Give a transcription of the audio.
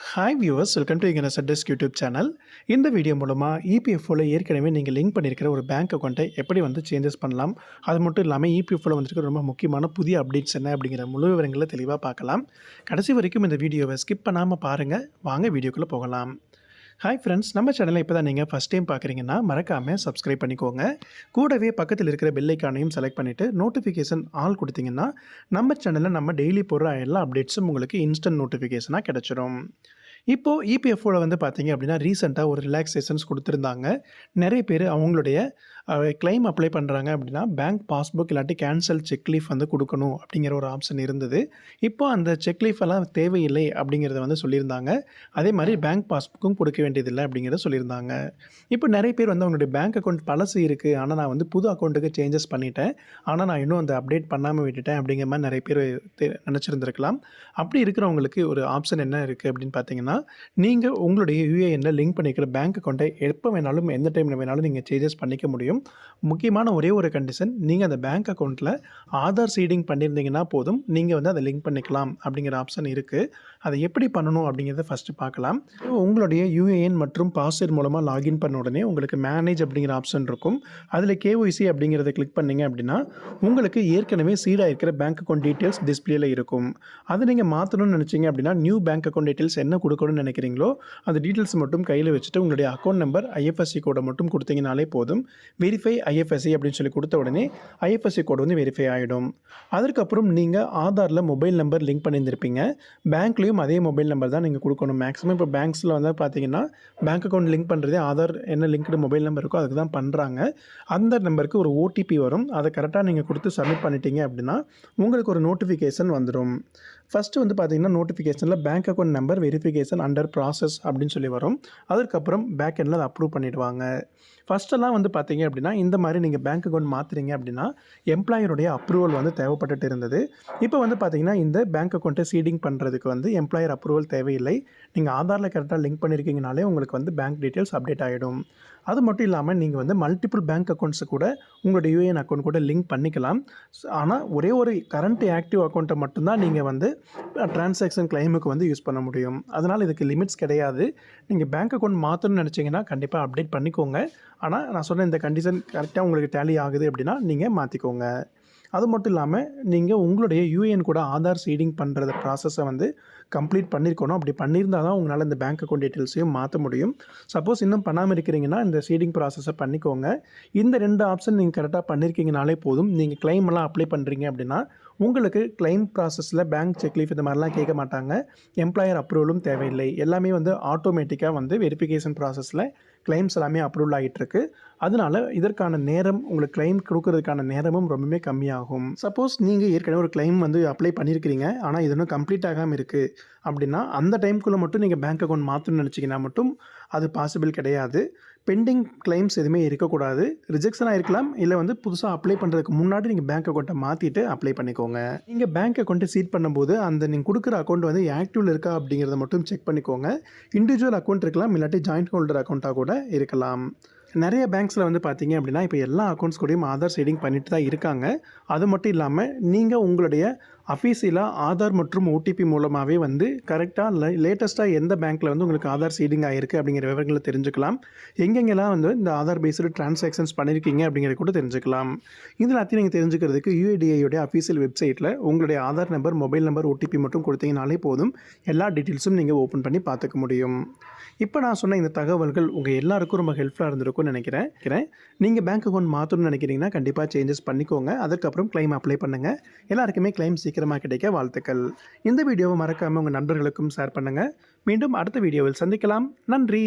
Hi viewers, welcome to எங்கள் சட்டஸ்க் YouTube channel. இந்த video மூலமாக இபிஎஃப்ஓவில் ஏற்கனவே நீங்கள் லிங்க் பண்ணியிருக்கிற ஒரு பேங்க் அக்கௌண்ட்டை எப்படி சேஞ்சஸ் பண்ணலாம், அது மட்டும் இல்லாமல் இபிஎஃப்ஓவில் வந்துருக்க ரொம்ப முக்கியமான புதிய அப்டேட்ஸ் என்ன அப்படிங்கிற முழு விவரங்களை தெளிவாக பார்க்கலாம். கடைசி வரைக்கும் இந்த வீடியோவை ஸ்கிப் பண்ணாமல் பாருங்கள். வாங்க வீடியோக்குள்ளே போகலாம். ஹாய் ஃப்ரெண்ட்ஸ், நம்ம சேனலை இப்போ தான் நீங்கள் ஃபஸ்ட் டைம் பார்க்குறீங்கன்னா மறக்காமல் சப்ஸ்கிரைப் பண்ணிக்கோங்க. கூடவே பக்கத்தில் இருக்கிற பெல் ஐக்கானையும் செலக்ட் பண்ணிவிட்டு நோட்டிஃபிகேஷன் ஆல் கொடுத்தீங்கன்னா நம்ம சேனலில் நம்ம டெய்லி போடுற எல்லா அப்டேட்ஸும் உங்களுக்கு இன்ஸ்டன்ட் நோட்டிஃபிகேஷனாக கிடச்சிரும். இப்போது இபிஎஃப்ஓவில் பார்த்தீங்க அப்படின்னா ரீசெண்டாக ஒரு ரிலாக்ஸேஷன்ஸ் கொடுத்துருந்தாங்க. நிறைய பேர் அவங்களுடைய கிளைம் அப்ளை பண்ணுறாங்க அப்படின்னா பேங்க் பாஸ்புக் இல்லாட்டி கேன்சல் செக் லீஃப் கொடுக்கணும் அப்படிங்கிற ஒரு ஆப்ஷன் இருந்தது. இப்போ அந்த செக் லீஃப் எல்லாம் தேவையில்லை அப்படிங்கிறத சொல்லியிருந்தாங்க. அதே மாதிரி பேங்க் பாஸ்புக்கும் கொடுக்க வேண்டியதில்லை அப்படிங்கிறத சொல்லியிருந்தாங்க. இப்போ நிறைய பேர் அவங்களுடைய பேங்க் அக்கௌண்ட் பழசு இருக்குது, ஆனால் நான் புது அக்கௌண்ட்டுக்கு சேஞ்சஸ் பண்ணிட்டேன், ஆனால் நான் இன்னும் அந்த அப்டேட் பண்ணாமல் விட்டுட்டேன் அப்படிங்கிற மாதிரி நிறைய பேர் நினச்சிருந்துருக்கலாம். அப்படி இருக்கிறவங்களுக்கு ஒரு ஆப்ஷன் என்ன இருக்குது அப்படின்னு பார்த்தீங்கன்னா, நீங்கள் உங்களுடைய யூஏஎன்ல லிங்க் பண்ணிக்கிற பேங்க் அக்கௌண்ட்டை எப்போ வேணாலும் எந்த டைமில் வேணாலும் நீங்கள் சேஞ்சஸ் பண்ணிக்க முடியும். முக்கியமான ஒரே ஒரு கண்டிஷன், நீங்கள் அந்த பேங்க் அக்கௌண்ட்டில் ஆதார் சீடிங் பண்ணியிருந்தீங்கன்னா போதும், நீங்கள் அதை லிங்க் பண்ணிக்கலாம் அப்படிங்கிற ஆப்ஷன் இருக்குது. அதை எப்படி பண்ணணும் அப்படிங்கிறத ஃபஸ்ட்டு பார்க்கலாம். உங்களுடைய யூஏஎன் மற்றும் பாஸ்வேர்ட் மூலமாக லாகின் பண்ண உடனே உங்களுக்கு மேனேஜ் அப்படிங்கிற ஆப்ஷன் இருக்கும். அதில் கேஒய்சி அப்படிங்கிறத கிளிக் பண்ணிங்க அப்படின்னா உங்களுக்கு ஏற்கனவே சீடாக இருக்கிற பேங்க் அக்கௌண்ட் டீட்டெயில்ஸ் டிஸ்பிளேல இருக்கும். அதை நீங்கள் மாற்றணும்னு நினச்சிங்க அப்படின்னா நியூ பேங்க் அக்கௌண்ட் டீட்டெயில்ஸ் என்ன கொடுக்கணும்னு நினைக்கிறீங்களோ அந்த டீட்டெயில்ஸ் மட்டும் கையில் வச்சுட்டு உங்களுடைய அக்கௌண்ட் நம்பர் ஐஎஃப்எஸ்சி கோடை மட்டும் கொடுத்தீங்கனாலே போதும். வெரிஃபை ஐஎஃப்எஸ்சி அப்படின்னு சொல்லி கொடுத்த உடனே ஐஎஃப்எஸ்சி கோடு வெரிஃபை ஆகிடும். அதற்கப்புறம் நீங்கள் ஆதாரில் மொபைல் நம்பர் லிங்க் பண்ணியிருந்திருப்பீங்க. பேங்க்லேயும் அதே மொபைல் நம்பர் தான் நீங்கள் கொடுக்கணும். மேக்ஸிமம் இப்போ பேங்க்ஸில் பார்த்தீங்கன்னா பேங்க் அக்கௌண்ட் லிங்க் பண்ணுறதே ஆதார் என்ன லிங்க்டு மொபைல் நம்பர் இருக்கோ அதுக்கு தான் பண்ணுறாங்க. அந்த நம்பருக்கு ஒரு ஓடிபி வரும். அதை கரெக்டாக நீங்கள் கொடுத்து சப்மிட் பண்ணிட்டீங்க அப்படின்னா உங்களுக்கு ஒரு நோட்டிஃபிகேஷன் வந்துடும். ஃபஸ்ட்டு பார்த்தீங்கன்னா நோட்டிஃபிகேஷனில் bank account number verification under process அப்படின்னு சொல்லி வரும். அதற்கப்புறம் பேக் எண்டில் அதை அப்ரூவ் பண்ணிவிடுவாங்க. ஃபஸ்ட்டெல்லாம் பார்த்தீங்க அப்படின்னா இந்த மாதிரி நீங்கள் பேங்க் அக்கௌண்ட் மாற்றுறீங்க அப்படின்னா எம்ப்ளாயருடைய அப்ரூவல் தேவைப்பட்டுட்டு இருந்தது. இப்போ பார்த்தீங்கன்னா இந்த பேங்க் அக்கௌண்ட்டை சீடிங் பண்ணுறதுக்கு எம்ப்ளாயர் அப்ரூவல் தேவையில்லை. நீங்கள் ஆதாரில் கரெக்டாக லிங்க் பண்ணியிருக்கீங்கனாலே உங்களுக்கு பேங்க் டீட்டெயில்ஸ் அப்டேட் ஆகிடும். அது மட்டும் இல்லாமல் நீங்கள் மல்டிபிள் பேங்க் அக்கௌண்ட்ஸை கூட உங்களுடைய யூஏஎன் அக்கௌண்ட் கூட லிங்க் பண்ணிக்கலாம். ஆனால் ஒரே ஒரு கரண்ட் ஆக்டிவ் அக்கௌண்ட்டை மட்டும்தான் நீங்கள் டிரான்சாக்ஷன் கிளைமுக்கு யூஸ் பண்ண முடியும். அதனால் இதுக்கு லிமிட்ஸ் கிடையாது. நீங்கள் பேங்க் அக்கௌண்ட் மாற்றணும்னு நினச்சிங்கன்னா கண்டிப்பாக அப்டேட் பண்ணிக்கோங்க. ஆனால் நான் சொன்ன இந்த கண்டிஷன் கரெக்டாக உங்களுக்கு டேலி ஆகுது அப்படின்னா நீங்கள் மாற்றிக்கோங்க. அது மட்டும் இல்லாமல் நீங்கள் உங்களுடைய யூஏஎன் கூட ஆதார் சீடிங் பண்ணுற ப்ராசஸை கம்ப்ளீட் பண்ணியிருக்கணும். அப்படி பண்ணியிருந்தால் தான் உங்களால் இந்த பேங்க் அக்கௌண்ட் டீட்டெயில்ஸையும் மாற்ற முடியும். சப்போஸ் இன்னும் பண்ணாமல் இருக்கிறீங்கன்னா இந்த சீடிங் ப்ராசஸை பண்ணிக்கோங்க. இந்த 2 ஆப்ஷன் நீங்கள் கரெக்டாக பண்ணியிருக்கீங்கனாலே போதும். நீங்கள் கிளைமெல்லாம் அப்ளை பண்ணுறீங்க அப்படின்னா உங்களுக்கு கிளைம் ப்ராசஸில் பேங்க் செக்லீஃப் இந்த மாதிரிலாம் கேட்க மாட்டாங்க. எம்ப்ளாயர் அப்ரூவலும் தேவையில்லை. எல்லாமே ஆட்டோமேட்டிக்காக வெரிஃபிகேஷன் ப்ராசஸில் கிளைம்ஸ் எல்லாமே அப்ரூவல் ஆகிட்டுருக்கு. அதனால் இதற்கான நேரம் உங்களுக்கு கிளைம் கொடுக்கறதுக்கான நேரமும் ரொம்பவே கம்மியாகும். சப்போஸ் நீங்கள் ஏற்கனவே ஒரு கிளைம் அப்ளை பண்ணியிருக்கிறீங்க, ஆனால் இது இன்னும் கம்ப்ளீட் ஆகாமல் இருக்குது அப்படின்னா அந்த டைமுக்குள்ளே மட்டும் நீங்கள் பேங்க் அக்கௌண்ட் மாற்றணும்னு நினச்சிங்கன்னா மட்டும் அது பாசிபிள் கிடையாது. பெண்டிங் கிளைம்ஸ் எதுவுமே இருக்கக்கூடாது. ரிஜெக்ஷனாக இருக்கலாம், இல்லை புதுசாக அப்ளை பண்ணுறதுக்கு முன்னாடி நீங்கள் பேங்க் அக்கௌண்ட்டை மாற்றிட்டு அப்ளை பண்ணிக்கோங்க. நீங்கள் பேங்க் அக்கௌண்ட்டை சீட் பண்ணும்போது அந்த நீங்கள் கொடுக்குற அக்கௌண்ட் ஆக்டிவில் இருக்கா அப்படிங்கிறத மட்டும் செக் பண்ணிக்கோங்க. இண்டிவிஜுவல் அக்கௌண்ட் இருக்கலாம், இல்லாட்டி ஜாயிண்ட் ஹோல்டர் அக்கௌண்ட்டாக கூட இருக்கலாம். நிறைய பேங்க்ஸில் பார்த்தீங்க அப்படின்னா இப்போ எல்லா அக்கௌண்ட்ஸ் கூடயும் ஆதார் சீடிங் பண்ணிட்டு தான் இருக்காங்க. அது மட்டும் இல்லாமல் நீங்கள் உங்களுடைய அஃபீஷியலாக ஆதார் மற்றும் ஓடிபி மூலமாகவே கரெக்டாக லேட்டஸ்ட்டாக எந்த பேங்க்கில் உங்களுக்கு ஆதார் சீடிங் ஆகிருக்கு அப்படிங்கிற விவரங்களை தெரிஞ்சுக்கலாம். எங்கெங்கெல்லாம் இந்த ஆதார் பேஸ்டு டிரான்சாக்ஷன்ஸ் பண்ணியிருக்கீங்க அப்படிங்கிறத கூட தெரிஞ்சுக்கலாம். இது எல்லாத்தையும் நீங்கள் தெரிஞ்சுக்கிறதுக்கு யூஐடிஐயோடைய அஃபீஷியல் வெப்சைட்டில் உங்களுடைய Aadhaar number, mobile number, OTP மட்டும் கொடுத்தீங்கனாலே போதும். எல்லா டீட்டெயில்ஸும் நீங்கள் ஓப்பன் பண்ணி பார்த்துக்க முடியும். இப்போ நான் சொன்ன இந்த தகவல்கள் உங்கள் எல்லாருக்கும் ரொம்ப ஹெல்ப்ஃபுல்லாக இருந்திருக்கும்னு நினைக்கிறேன். நீங்கள் பேங்க் அக்கௌண்ட் மாற்றணும்னு நினைக்கிறீங்கன்னா கண்டிப்பாக சேஞ்சஸ் பண்ணிக்கோங்க. அதுக்கப்புறம் கிளைம் அப்ளை பண்ணுங்கள். எல்லாருக்குமே கிளைம் சீக்கிரமாக கிடைக்க வாழ்த்துக்கள். இந்த வீடியோவை மறக்காமல் உங்கள் நண்பர்களுக்கும் ஷேர் பண்ணுங்கள். மீண்டும் அடுத்த வீடியோவில் சந்திக்கலாம். நன்றி.